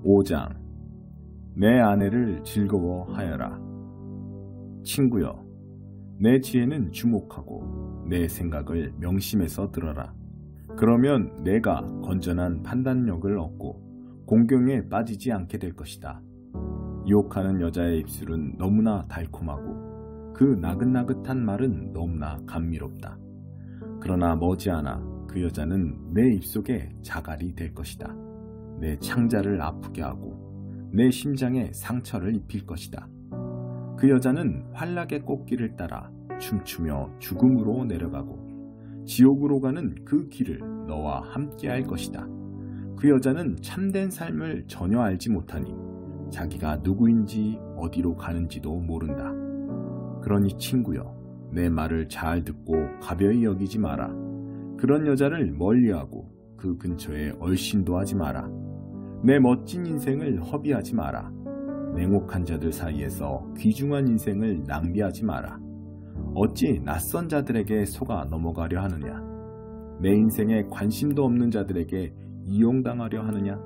5장. 내 아내를 즐거워하여라. 친구여, 내 지혜는 주목하고 내 생각을 명심해서 들어라. 그러면 내가 건전한 판단력을 얻고 공경에 빠지지 않게 될 것이다. 유혹하는 여자의 입술은 너무나 달콤하고 그 나긋나긋한 말은 너무나 감미롭다. 그러나 머지않아 그 여자는 내 입속에 자갈이 될 것이다. 내 창자를 아프게 하고 내 심장에 상처를 입힐 것이다. 그 여자는 환락의 꽃길을 따라 춤추며 죽음으로 내려가고 지옥으로 가는 그 길을 너와 함께 할 것이다. 그 여자는 참된 삶을 전혀 알지 못하니 자기가 누구인지 어디로 가는지도 모른다. 그러니 친구여, 내 말을 잘 듣고 가벼이 여기지 마라. 그런 여자를 멀리하고 그 근처에 얼씬도 하지 마라. 내 멋진 인생을 허비하지 마라. 냉혹한 자들 사이에서 귀중한 인생을 낭비하지 마라. 어찌 낯선 자들에게 속아 넘어가려 하느냐? 내 인생에 관심도 없는 자들에게 이용당하려 하느냐?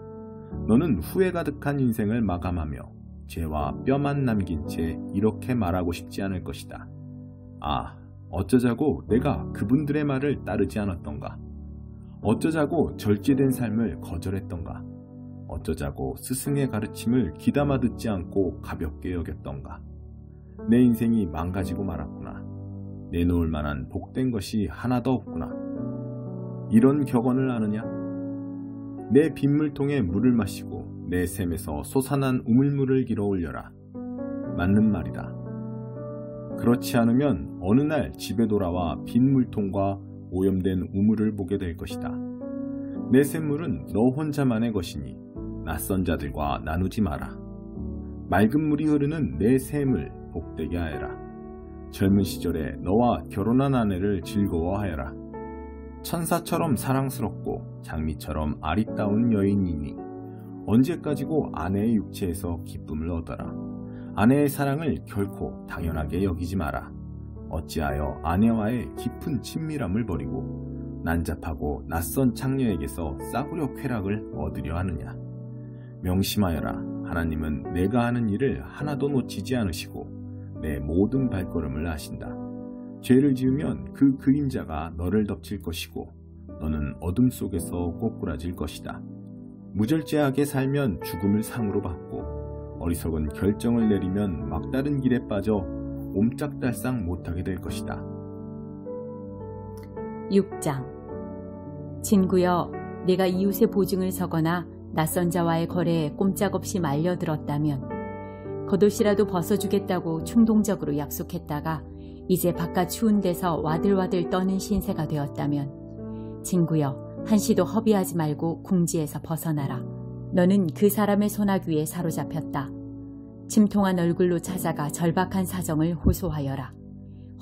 너는 후회 가득한 인생을 마감하며 죄와 뼈만 남긴 채 이렇게 말하고 싶지 않을 것이다. 아, 어쩌자고 내가 그분들의 말을 따르지 않았던가? 어쩌자고 절제된 삶을 거절했던가? 어쩌자고 스승의 가르침을 귀담아 듣지 않고 가볍게 여겼던가? 내 인생이 망가지고 말았구나. 내놓을 만한 복된 것이 하나도 없구나. 이런 격언을 아느냐? 내 빗물통에 물을 마시고 내 샘에서 솟아난 우물물을 길어 올려라. 맞는 말이다. 그렇지 않으면 어느 날 집에 돌아와 빈 물통과 오염된 우물을 보게 될 것이다. 내 샘물은 너 혼자만의 것이니 낯선 자들과 나누지 마라. 맑은 물이 흐르는 내 샘을 복되게 하여라. 젊은 시절에 너와 결혼한 아내를 즐거워하여라. 천사처럼 사랑스럽고 장미처럼 아리따운 여인이니 언제까지고 아내의 육체에서 기쁨을 얻어라. 아내의 사랑을 결코 당연하게 여기지 마라. 어찌하여 아내와의 깊은 친밀함을 버리고 난잡하고 낯선 창녀에게서 싸구려 쾌락을 얻으려 하느냐. 명심하여라. 하나님은 내가 하는 일을 하나도 놓치지 않으시고 내 모든 발걸음을 아신다. 죄를 지으면 그 그림자가 너를 덮칠 것이고 너는 어둠 속에서 꼬꾸라질 것이다. 무절제하게 살면 죽음을 상으로 받고 어리석은 결정을 내리면 막다른 길에 빠져 옴짝달싹 못하게 될 것이다. 6장. 친구여, 내가 이웃의 보증을 서거나 낯선 자와의 거래에 꼼짝없이 말려들었다면, 겉옷이라도 벗어주겠다고 충동적으로 약속했다가 이제 바깥 추운 데서 와들와들 떠는 신세가 되었다면, 친구여, 한시도 허비하지 말고 궁지에서 벗어나라. 너는 그 사람의 소나귀에 사로잡혔다. 침통한 얼굴로 찾아가 절박한 사정을 호소하여라.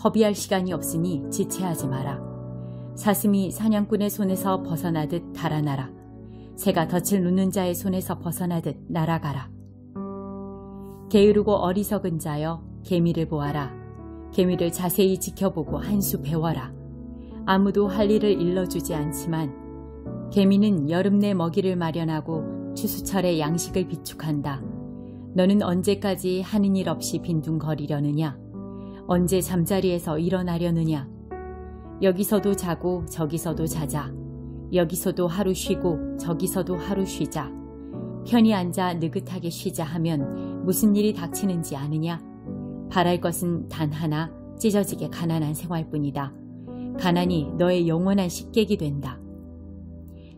허비할 시간이 없으니 지체하지 마라. 사슴이 사냥꾼의 손에서 벗어나듯 달아나라. 새가 덫을 놓는 자의 손에서 벗어나듯 날아가라. 게으르고 어리석은 자여, 개미를 보아라. 개미를 자세히 지켜보고 한 수 배워라. 아무도 할 일을 일러주지 않지만 개미는 여름 내 먹이를 마련하고 추수철에 양식을 비축한다. 너는 언제까지 하는 일 없이 빈둥거리려느냐? 언제 잠자리에서 일어나려느냐? 여기서도 자고 저기서도 자자. 여기서도 하루 쉬고 저기서도 하루 쉬자. 편히 앉아 느긋하게 쉬자 하면 무슨 일이 닥치는지 아느냐? 바랄 것은 단 하나, 찢어지게 가난한 생활뿐이다. 가난이 너의 영원한 식객이 된다.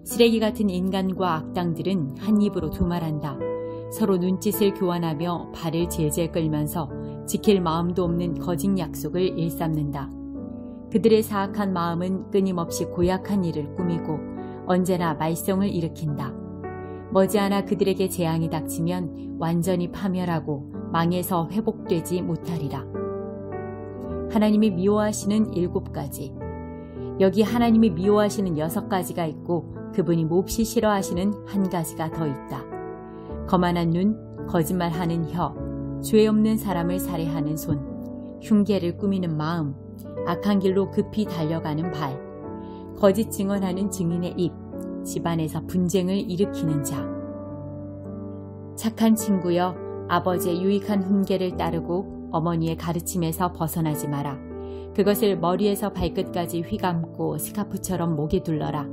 쓰레기 같은 인간과 악당들은 한 입으로 두말한다. 서로 눈짓을 교환하며 발을 질질 끌면서 지킬 마음도 없는 거짓 약속을 일삼는다. 그들의 사악한 마음은 끊임없이 고약한 일을 꾸미고 언제나 말썽을 일으킨다. 머지않아 그들에게 재앙이 닥치면 완전히 파멸하고 망해서 회복되지 못하리라. 하나님이 미워하시는 7가지. 여기 하나님이 미워하시는 6가지가 있고 그분이 몹시 싫어하시는 1가지가 더 있다. 거만한 눈, 거짓말하는 혀, 죄 없는 사람을 살해하는 손, 흉계를 꾸미는 마음, 악한 길로 급히 달려가는 발, 거짓 증언하는 증인의 입, 집안에서 분쟁을 일으키는 자. 착한 친구여, 아버지의 유익한 훈계를 따르고 어머니의 가르침에서 벗어나지 마라. 그것을 머리에서 발끝까지 휘감고 스카프처럼 목에 둘러라.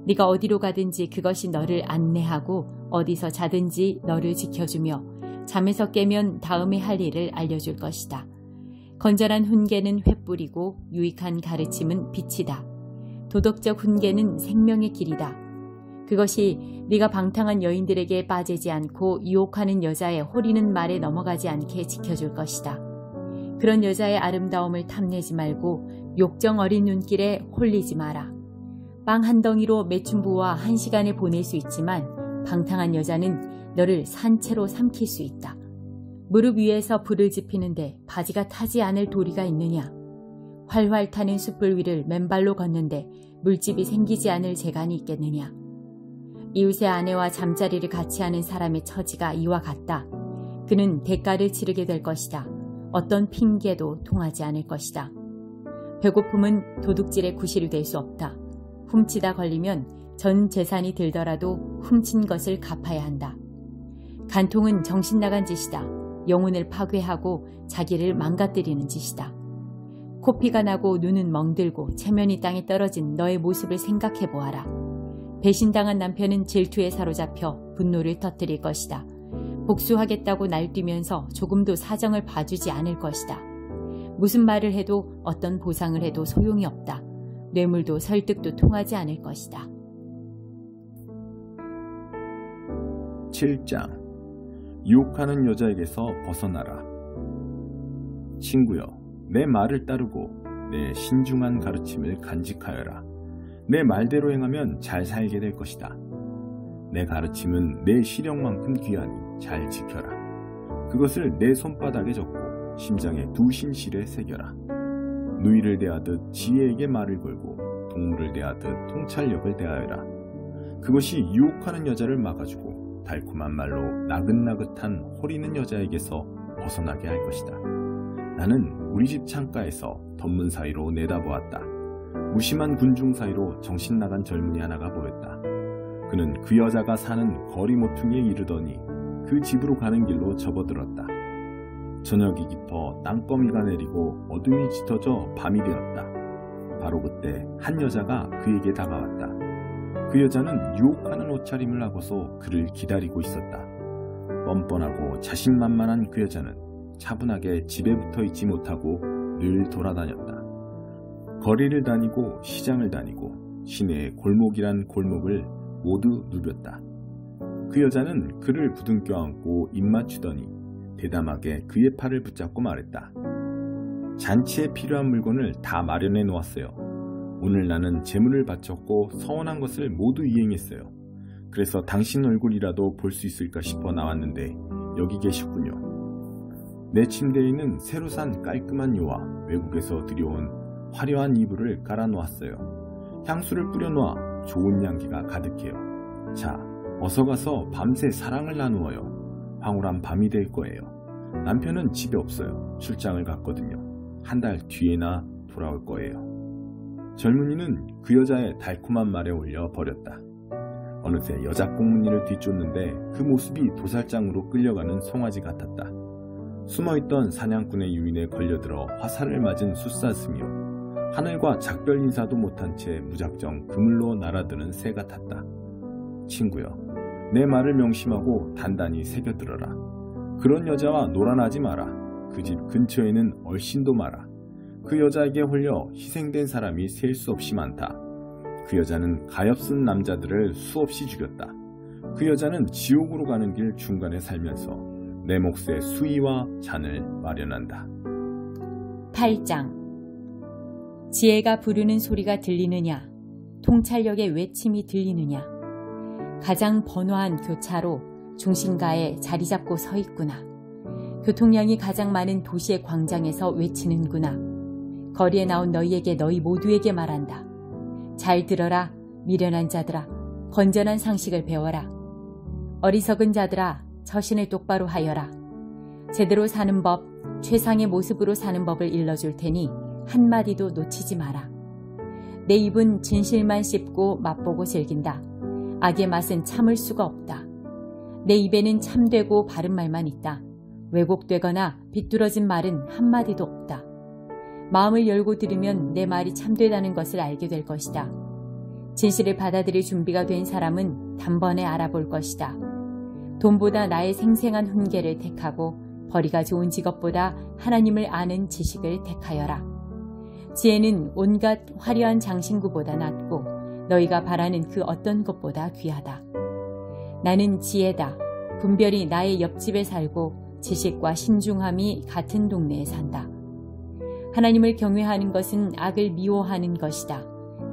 네가 어디로 가든지 그것이 너를 안내하고 어디서 자든지 너를 지켜주며 잠에서 깨면 다음에 할 일을 알려줄 것이다. 건전한 훈계는 횃불이고 유익한 가르침은 빛이다. 도덕적 훈계는 생명의 길이다. 그것이 네가 방탕한 여인들에게 빠지지 않고 유혹하는 여자의 호리는 말에 넘어가지 않게 지켜줄 것이다. 그런 여자의 아름다움을 탐내지 말고 욕정 어린 눈길에 홀리지 마라. 빵 한 덩이로 매춘부와 1시간을 보낼 수 있지만 방탕한 여자는 너를 산채로 삼킬 수 있다. 무릎 위에서 불을 지피는데 바지가 타지 않을 도리가 있느냐. 활활 타는 숯불 위를 맨발로 걷는데 물집이 생기지 않을 재간이 있겠느냐. 이웃의 아내와 잠자리를 같이 하는 사람의 처지가 이와 같다. 그는 대가를 치르게 될 것이다. 어떤 핑계도 통하지 않을 것이다. 배고픔은 도둑질의 구실이 될 수 없다. 훔치다 걸리면 전 재산이 들더라도 훔친 것을 갚아야 한다. 간통은 정신 나간 짓이다. 영혼을 파괴하고 자기를 망가뜨리는 짓이다. 코피가 나고 눈은 멍들고 체면이 땅에 떨어진 너의 모습을 생각해 보아라. 배신당한 남편은 질투에 사로잡혀 분노를 터뜨릴 것이다. 복수하겠다고 날뛰면서 조금도 사정을 봐주지 않을 것이다. 무슨 말을 해도 어떤 보상을 해도 소용이 없다. 뇌물도 설득도 통하지 않을 것이다. 7장 유혹하는 여자에게서 벗어나라. 친구여, 내 말을 따르고 내 신중한 가르침을 간직하여라. 내 말대로 행하면 잘 살게 될 것이다. 내 가르침은 내 시력만큼 귀하니 잘 지켜라. 그것을 내 손바닥에 적고 심장의 두 심실에 새겨라. 누이를 대하듯 지혜에게 말을 걸고 동물을 대하듯 통찰력을 대하여라. 그것이 유혹하는 여자를 막아주고 달콤한 말로 나긋나긋한 호리는 여자에게서 벗어나게 할 것이다. 나는 우리 집 창가에서 덧문 사이로 내다보았다. 무심한 군중 사이로 정신 나간 젊은이 하나가 보였다. 그는 그 여자가 사는 거리 모퉁이에 이르더니 그 집으로 가는 길로 접어들었다. 저녁이 깊어 땅거미가 내리고 어둠이 짙어져 밤이 되었다. 바로 그때 한 여자가 그에게 다가왔다. 그 여자는 유혹하는 옷차림을 하고서 그를 기다리고 있었다. 뻔뻔하고 자신만만한 그 여자는 차분하게 집에 붙어 있지 못하고 늘 돌아다녔다. 거리를 다니고 시장을 다니고 시내의 골목이란 골목을 모두 누볐다. 그 여자는 그를 부둥켜 안고 입맞추더니 대담하게 그의 팔을 붙잡고 말했다. 잔치에 필요한 물건을 다 마련해 놓았어요. 오늘 나는 재물을 바쳤고 서원한 것을 모두 이행했어요. 그래서 당신 얼굴이라도 볼 수 있을까 싶어 나왔는데 여기 계셨군요. 내 침대에는 새로 산 깔끔한 요와 외국에서 들여온 화려한 이불을 깔아 놓았어요. 향수를 뿌려 놓아 좋은 향기가 가득해요. 자, 어서 가서 밤새 사랑을 나누어요. 황홀한 밤이 될 거예요. 남편은 집에 없어요. 출장을 갔거든요. 한 달 뒤에나 돌아올 거예요. 젊은이는 그 여자의 달콤한 말에 올려 버렸다. 어느새 여자 꽁무니를 뒤쫓는데 그 모습이 도살장으로 끌려가는 송아지 같았다. 숨어있던 사냥꾼의 유인에 걸려들어 화살을 맞은 숫사슴이요. 하늘과 작별 인사도 못한 채 무작정 그물로 날아드는 새 같았다. 친구여, 내 말을 명심하고 단단히 새겨들어라. 그런 여자와 놀아나지 마라. 그 집 근처에는 얼씬도 마라. 그 여자에게 홀려 희생된 사람이 셀 수 없이 많다. 그 여자는 가엾은 남자들을 수없이 죽였다. 그 여자는 지옥으로 가는 길 중간에 살면서 내 몫의 수의와 잔을 마련한다. 8장 지혜가 부르는 소리가 들리느냐? 통찰력의 외침이 들리느냐? 가장 번화한 교차로 중심가에 자리 잡고 서 있구나. 교통량이 가장 많은 도시의 광장에서 외치는구나. 거리에 나온 너희에게 너희 모두에게 말한다. 잘 들어라, 미련한 자들아. 건전한 상식을 배워라. 어리석은 자들아, 처신을 똑바로 하여라. 제대로 사는 법, 최상의 모습으로 사는 법을 일러줄 테니 한마디도 놓치지 마라. 내 입은 진실만 씹고 맛보고 즐긴다. 악의 맛은 참을 수가 없다. 내 입에는 참되고 바른 말만 있다. 왜곡되거나 비뚤어진 말은 한마디도 없다. 마음을 열고 들으면 내 말이 참되다는 것을 알게 될 것이다. 진실을 받아들일 준비가 된 사람은 단번에 알아볼 것이다. 돈보다 나의 생생한 훈계를 택하고 벌이가 좋은 직업보다 하나님을 아는 지식을 택하여라. 지혜는 온갖 화려한 장신구보다 낫고 너희가 바라는 그 어떤 것보다 귀하다. 나는 지혜다. 분별이 나의 옆집에 살고 지식과 신중함이 같은 동네에 산다. 하나님을 경외하는 것은 악을 미워하는 것이다.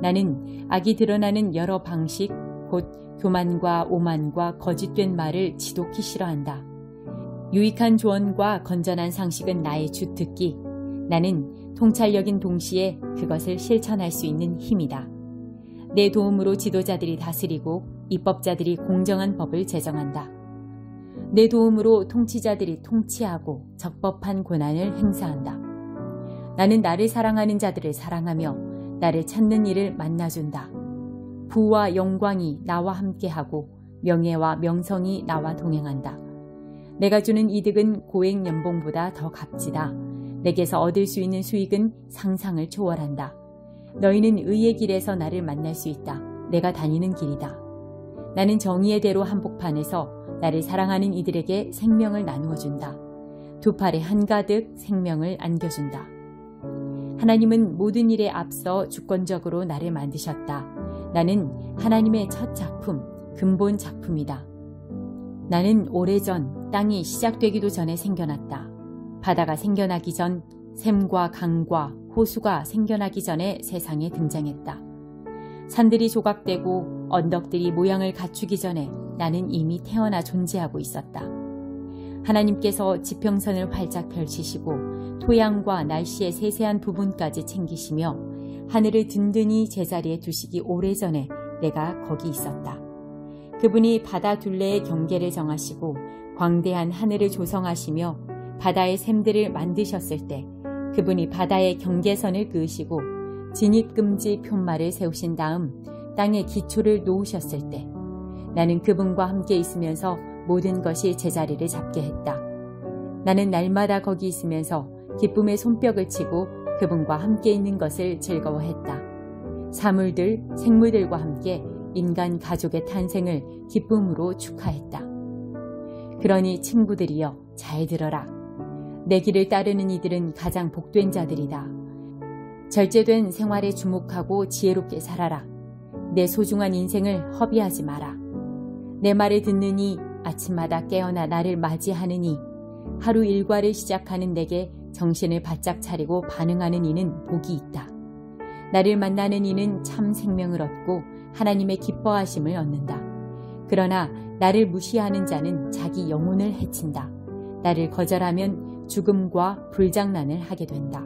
나는 악이 드러나는 여러 방식, 곧 교만과 오만과 거짓된 말을 지독히 싫어한다. 유익한 조언과 건전한 상식은 나의 주특기. 나는 통찰력인 동시에 그것을 실천할 수 있는 힘이다. 내 도움으로 지도자들이 다스리고 입법자들이 공정한 법을 제정한다. 내 도움으로 통치자들이 통치하고 적법한 권한을 행사한다. 나는 나를 사랑하는 자들을 사랑하며 나를 찾는 이를 만나준다. 부와 영광이 나와 함께하고 명예와 명성이 나와 동행한다. 내가 주는 이득은 고액 연봉보다 더 값지다. 내게서 얻을 수 있는 수익은 상상을 초월한다. 너희는 의의 길에서 나를 만날 수 있다. 내가 다니는 길이다. 나는 정의의 대로 한복판에서 나를 사랑하는 이들에게 생명을 나누어 준다. 두 팔에 한가득 생명을 안겨준다. 하나님은 모든 일에 앞서 주권적으로 나를 만드셨다. 나는 하나님의 첫 작품, 근본 작품이다. 나는 오래전 땅이 시작되기도 전에 생겨났다. 바다가 생겨나기 전, 샘과 강과 호수가 생겨나기 전에 세상에 등장했다. 산들이 조각되고 언덕들이 모양을 갖추기 전에 나는 이미 태어나 존재하고 있었다. 하나님께서 지평선을 활짝 펼치시고 토양과 날씨의 세세한 부분까지 챙기시며 하늘을 든든히 제자리에 두시기 오래전에 내가 거기 있었다. 그분이 바다 둘레의 경계를 정하시고 광대한 하늘을 조성하시며 바다의 샘들을 만드셨을 때 그분이 바다의 경계선을 그으시고 진입금지 푯말을 세우신 다음 땅에 기초를 놓으셨을 때 나는 그분과 함께 있으면서 모든 것이 제자리를 잡게 했다. 나는 날마다 거기 있으면서 기쁨의 손뼉을 치고 그분과 함께 있는 것을 즐거워했다. 사물들, 생물들과 함께 인간 가족의 탄생을 기쁨으로 축하했다. 그러니 친구들이여 잘 들어라. 내 길을 따르는 이들은 가장 복된 자들이다. 절제된 생활에 주목하고 지혜롭게 살아라. 내 소중한 인생을 허비하지 마라. 내 말을 듣느니 아침마다 깨어나 나를 맞이하느니 하루 일과를 시작하는 내게 정신을 바짝 차리고 반응하는 이는 복이 있다. 나를 만나는 이는 참 생명을 얻고 하나님의 기뻐하심을 얻는다. 그러나 나를 무시하는 자는 자기 영혼을 해친다. 나를 거절하면 죽음과 불장난을 하게 된다.